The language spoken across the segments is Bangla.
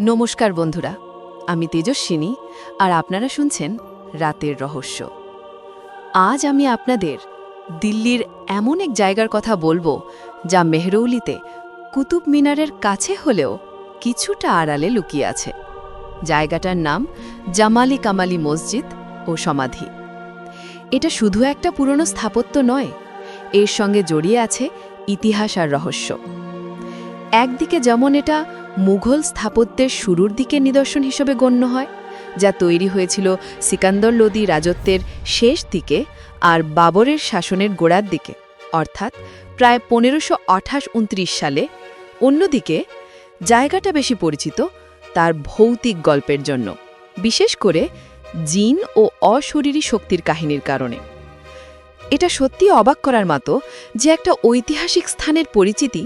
নমস্কার বন্ধুরা, আমি তেজস্বিনী আর আপনারা শুনছেন রাতের রহস্য। আজ আমি আপনাদের দিল্লির এমন এক জায়গার কথা বলবো যা মেহরৌলিতে কুতুব মিনারের কাছে হলেও কিছুটা আড়ালে লুকিয়ে আছে। জায়গাটার নাম জামালি কামালি মসজিদ ও সমাধি। এটা শুধু একটা পুরনো স্থাপত্য নয়, এর সঙ্গে জড়িয়ে আছে ইতিহাস আর রহস্য। একদিকে যেমন এটা মুঘল স্থাপত্যের শুরুর দিকে নিদর্শন হিসেবে গণ্য হয়, যা তৈরি হয়েছিল সিকান্দর লোদি রাজত্বের শেষ দিকে আর বাবরের শাসনের গোড়ার দিকে, অর্থাৎ প্রায় 1528-29 সালে। অন্যদিকে জায়গাটা বেশি পরিচিত তার ভৌতিক গল্পের জন্য, বিশেষ করে জিন ও অশরীরী শক্তির কাহিনীর কারণে। এটা সত্যি অবাক করার মতো যে একটা ঐতিহাসিক স্থানের পরিচিতি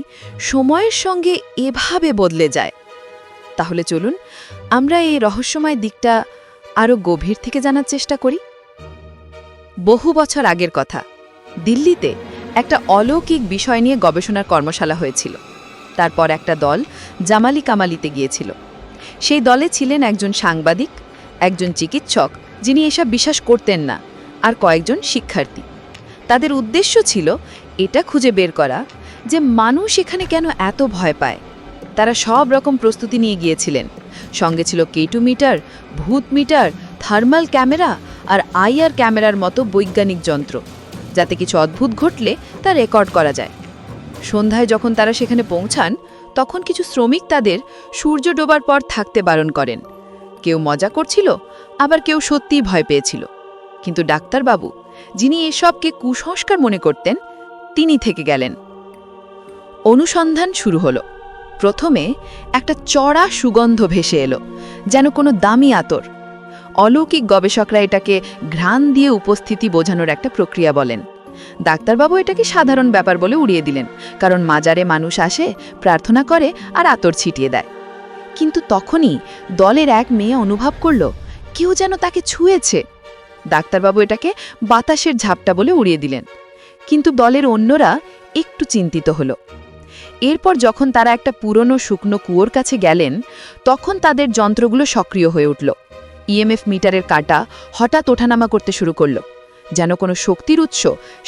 সময়ের সঙ্গে এভাবে বদলে যায়। তাহলে চলুন আমরা এই রহস্যময় দিকটা আরও গভীর থেকে জানার চেষ্টা করি। বহু বছর আগের কথা, দিল্লিতে একটা অলৌকিক বিষয় নিয়ে গবেষণার কর্মশালা হয়েছিল। তারপর একটা দল জামালি কামালিতে গিয়েছিল। সেই দলে ছিলেন একজন সাংবাদিক, একজন চিকিৎসক যিনি এসব বিশ্বাস করতেন না, আর কয়েকজন শিক্ষার্থী। তাদের উদ্দেশ্য ছিল এটা খুঁজে বের করা যে মানুষ এখানে কেন এত ভয় পায়। তারা সব রকম প্রস্তুতি নিয়ে গিয়েছিলেন। সঙ্গে ছিল কেটু মিটার, ভূত মিটার, থার্মাল ক্যামেরা আর আইআর ক্যামেরার মতো বৈজ্ঞানিক যন্ত্র, যাতে কিছু অদ্ভুত ঘটলে তা রেকর্ড করা যায়। সন্ধ্যায় যখন তারা সেখানে পৌঁছান, তখন কিছু শ্রমিক তাদের সূর্য ডোবার পর থাকতে বারণ করেন। কেউ মজা করছিল, আবার কেউ সত্যিই ভয় পেয়েছিল। কিন্তু ডাক্তারবাবু, যিনি এসবকে কুসংস্কার মনে করতেন, তিনি থেকে গেলেন। অনুসন্ধান শুরু হলো। প্রথমে একটা চড়া সুগন্ধ ভেসে এলো, যেন কোনো দামি আতর। অলৌকিক গবেষকরা এটাকে ঘ্রাণ দিয়ে উপস্থিতি বোঝানোর একটা প্রক্রিয়া বলেন। ডাক্তারবাবু এটাকে সাধারণ ব্যাপার বলে উড়িয়ে দিলেন, কারণ মাজারে মানুষ আসে, প্রার্থনা করে আর আতর ছিটিয়ে দেয়। কিন্তু তখনই দলের এক মেয়ে অনুভব করল কেউ যেন তাকে ছুঁয়েছে। ডাক্তারবাবু এটাকে বাতাসের ঝাপটা বলে উড়িয়ে দিলেন, কিন্তু দলের অন্যরা একটু চিন্তিত হলো। এরপর যখন তারা একটা পুরনো শুকনো কুয়োর কাছে গেলেন, তখন তাদের যন্ত্রগুলো সক্রিয় হয়ে উঠল। ইএমএফ মিটারের কাঁটা হঠাৎ ওঠানামা করতে শুরু করল, যেন কোনো শক্তির উৎস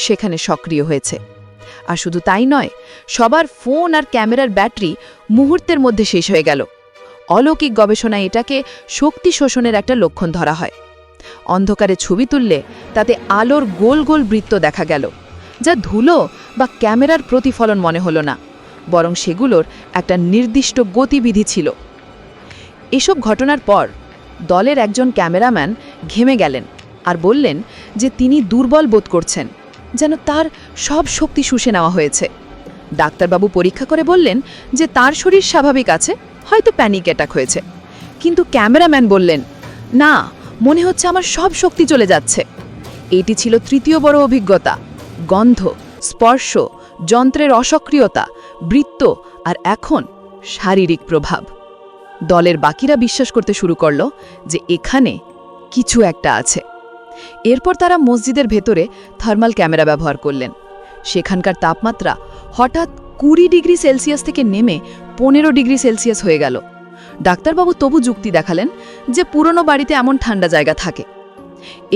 সেখানে সক্রিয় হয়েছে। আর শুধু তাই নয়, সবার ফোন আর ক্যামেরার ব্যাটারি মুহূর্তের মধ্যে শেষ হয়ে গেল। অলৌকিক গবেষণায় এটাকে শক্তি শোষণের একটা লক্ষণ ধরা হয়। অন্ধকারে ছবি তুললে তাতে আলোর গোল গোল বৃত্ত দেখা গেল, যা ধুলো বা ক্যামেরার প্রতিফলন মনে হলো না, বরং সেগুলোর একটা নির্দিষ্ট গতিবিধি ছিল। এসব ঘটনার পর দলের একজন ক্যামেরাম্যান ঘেমে গেলেন আর বললেন যে তিনি দুর্বল বোধ করছেন, যেন তার সব শক্তি শুষে নেওয়া হয়েছে। ডাক্তারবাবু পরীক্ষা করে বললেন যে তার শরীর স্বাভাবিক আছে, হয়তো প্যানিক অ্যাটাক হয়েছে। কিন্তু ক্যামেরাম্যান বললেন, না, মনে হচ্ছে আমার সব শক্তি চলে যাচ্ছে। এটি ছিল তৃতীয় বড় অভিজ্ঞতা। গন্ধ, স্পর্শ, যন্ত্রের অসক্রিয়তা, বৃত্ত আর এখন শারীরিক প্রভাব। দলের বাকিরা বিশ্বাস করতে শুরু করল যে এখানে কিছু একটা আছে। এরপর তারা মসজিদের ভেতরে থার্মাল ক্যামেরা ব্যবহার করলেন। সেখানকার তাপমাত্রা হঠাৎ 20 ডিগ্রি সেলসিয়াস থেকে নেমে 15 ডিগ্রি সেলসিয়াস হয়ে গেল। ডাক্তারবাবু তবু যুক্তি দেখালেন যে পুরনো বাড়িতে এমন ঠান্ডা জায়গা থাকে।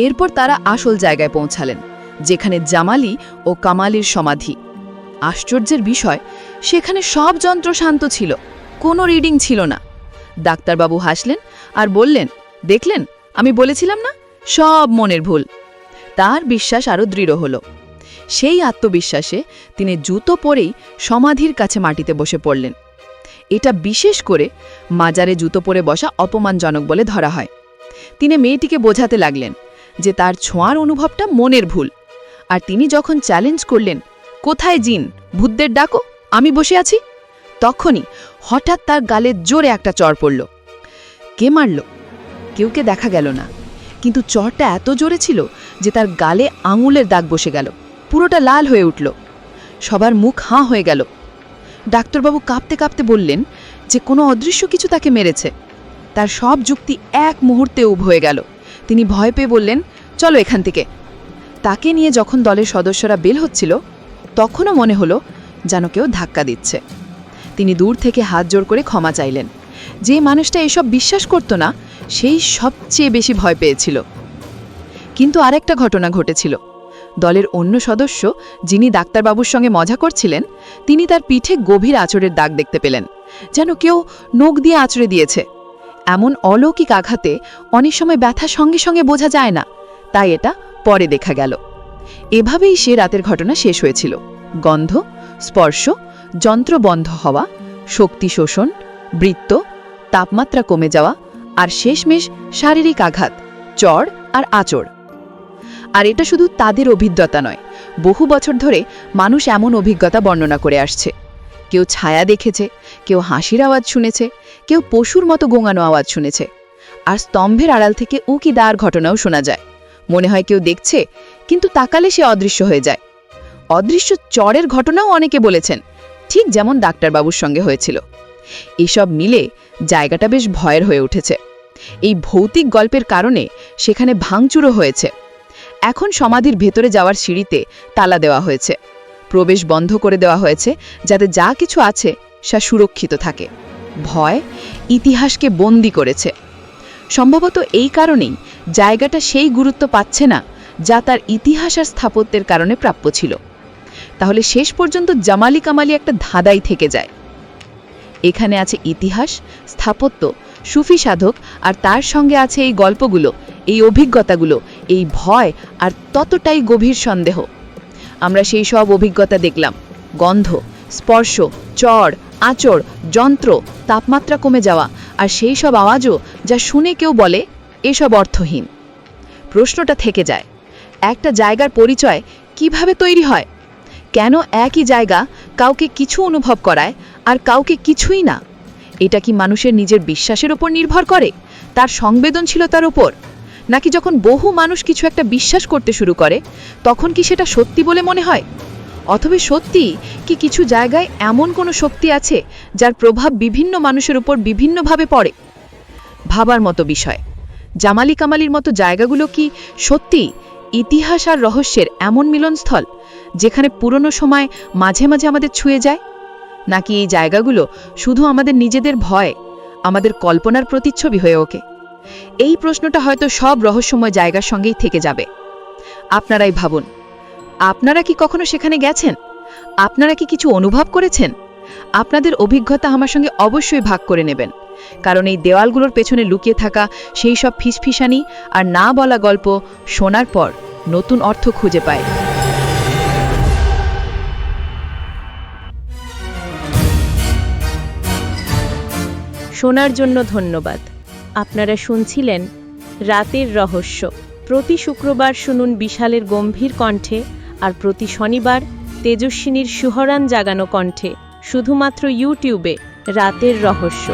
এরপর তারা আসল জায়গায় পৌঁছালেন, যেখানে জামালি ও কামালির সমাধি। আশ্চর্যের বিষয়, সেখানে সব যন্ত্র শান্ত ছিল, কোনো রিডিং ছিল না। ডাক্তারবাবু হাসলেন আর বললেন, দেখলেন, আমি বলেছিলাম না, সব মনের ভুল। তার বিশ্বাস আরও দৃঢ় হল। সেই আত্মবিশ্বাসে তিনি জুতো পরেই সমাধির কাছে মাটিতে বসে পড়লেন। এটা বিশেষ করে মাজারে জুতো পরে বসা অপমানজনক বলে ধরা হয়। তিনি মেয়েটিকে বোঝাতে লাগলেন যে তার ছোঁয়ার অনুভবটা মনের ভুল। আর তিনি যখন চ্যালেঞ্জ করলেন, কোথায় জিন, ভূতদের ডাকো, আমি বসে আছি, তখনই হঠাৎ তার গালে জোরে একটা চড় পড়ল। কে মারল? কেউকে দেখা গেল না, কিন্তু চড়টা এত জোরে ছিল যে তার গালে আঙুলের দাগ বসে গেল, পুরোটা লাল হয়ে উঠল। সবার মুখ হাঁ হয়ে গেল। ডাক্তারবাবু কাঁপতে কাঁপতে বললেন যে কোনো অদৃশ্য কিছু তাকে মেরেছে। তার সব যুক্তি এক মুহূর্তে উব হয়ে গেল। তিনি ভয় পেয়ে বললেন, চলো এখান থেকে। তাকে নিয়ে যখন দলের সদস্যরা বের হচ্ছিল, তখনও মনে হলো যেন কেউ ধাক্কা দিচ্ছে। তিনি দূর থেকে হাত জোড় করে ক্ষমা চাইলেন, যে মানুষটা এসব বিশ্বাস করত না সেই সবচেয়ে বেশি ভয় পেয়েছিল। কিন্তু আরেকটা ঘটনা ঘটেছিল। দলের অন্য সদস্য, যিনি ডাক্তারবাবুর সঙ্গে মজা করছিলেন, তিনি তার পিঠে গভীর আঁচড়ের দাগ দেখতে পেলেন, যেন কেউ নখ দিয়ে আঁচড়ে দিয়েছে। এমন অলৌকিক আঘাতে অনেক সময় ব্যথা সঙ্গে সঙ্গে বোঝা যায় না, তাই এটা পরে দেখা গেল। এভাবেই সে রাতের ঘটনা শেষ হয়েছিল। গন্ধ, স্পর্শ, যন্ত্র বন্ধ হওয়া, শক্তি শোষণ, বৃত্ত, তাপমাত্রা কমে যাওয়া, আর শেষমেশ শারীরিক আঘাত, চড় আর আঁচড়। আর এটা শুধু তাদের অভিজ্ঞতা নয়, বহু বছর ধরে মানুষ এমন অভিজ্ঞতা বর্ণনা করে আসছে। কেউ ছায়া দেখেছে, কেউ হাসির আওয়াজ শুনেছে, কেউ পশুর মতো গোঙানো আওয়াজ শুনেছে, আর স্তম্ভের আড়াল থেকে উঁকি দেওয়ার ঘটনাও শোনা যায়। মনে হয় কেউ দেখছে, কিন্তু তাকালে সে অদৃশ্য হয়ে যায়। অদৃশ্য চড়ের ঘটনাও অনেকে বলেছেন, ঠিক যেমন ডাক্তারবাবুর সঙ্গে হয়েছিল। এসব মিলে জায়গাটা বেশ ভয়ের হয়ে উঠেছে। এই ভৌতিক গল্পের কারণে সেখানে ভাঙচুরও হয়েছে। এখন সমাধির ভেতরে যাওয়ার সিঁড়িতে তালা দেওয়া হয়েছে, প্রবেশ বন্ধ করে দেওয়া হয়েছে, যাতে যা কিছু আছে সে সুরক্ষিত থাকে। ভয় ইতিহাসকে বন্দী করেছে। সম্ভবত এই কারণেই জায়গাটা সেই গুরুত্ব পাচ্ছে না যা তার ইতিহাস আর স্থাপত্যের কারণে প্রাপ্য ছিল। তাহলে শেষ পর্যন্ত জামালি কামালি একটা ধাঁধাই থেকে যায়। এখানে আছে ইতিহাস, স্থাপত্য, সুফি সাধক, আর তার সঙ্গে আছে এই গল্পগুলো, এই অভিজ্ঞতাগুলো, এই ভয়, আর ততটাই গভীর সন্দেহ। আমরা সেই সব অভিজ্ঞতা দেখলাম, গন্ধ, স্পর্শ, চড়, আঁচড়, যন্ত্র, তাপমাত্রা কমে যাওয়া, আর সেই সব আওয়াজও যা শুনে কেউ বলে এসব অর্থহীন। প্রশ্নটা থেকে যায়, একটা জায়গার পরিচয় কিভাবে তৈরি হয়? কেন একই জায়গা কাউকে কিছু অনুভব করায় আর কাউকে কিছুই না? এটা কি মানুষের নিজের বিশ্বাসের ওপর নির্ভর করে, তার সংবেদনশীলতার ওপর? নাকি যখন বহু মানুষ কিছু একটা বিশ্বাস করতে শুরু করে তখন কি সেটা সত্যি বলে মনে হয়? অথবা সত্যি কি কিছু জায়গায় এমন কোনো শক্তি আছে যার প্রভাব বিভিন্ন মানুষের উপর বিভিন্নভাবে পড়ে? ভাবার মতো বিষয়। জামালি কামালির মতো জায়গাগুলো কি সত্যি ইতিহাস আর রহস্যের এমন মিলনস্থল, যেখানে পুরনো সময় মাঝে মাঝে আমাদের ছুঁয়ে যায়? নাকি এই জায়গাগুলো শুধু আমাদের নিজেদের ভয়, আমাদের কল্পনার প্রতিচ্ছবি হয়ে ওঠে? এই প্রশ্নটা হয়তো সব রহস্যময় জায়গার সঙ্গেই থেকে যাবে। আপনারাই ভাবুন, আপনারা কি কখনো সেখানে গেছেন? আপনারা কি কিছু অনুভব করেছেন? আপনাদের অভিজ্ঞতা আমার সঙ্গে অবশ্যই ভাগ করে নেবেন, কারণ এই দেওয়ালগুলোর পেছনে লুকিয়ে থাকা সেই সব ফিসফিসানি আর না বলা গল্প শোনার পর নতুন অর্থ খুঁজে পায়। শোনার জন্য ধন্যবাদ। আপনারা শুনছিলেন রাতের রহস্য। প্রতি শুক্রবার শুনুন বিশালের গম্ভীর কণ্ঠে, আর প্রতি শনিবার তেজস্বিনীর সুহরান জাগানো কণ্ঠে, শুধুমাত্র ইউটিউবে রাতের রহস্য।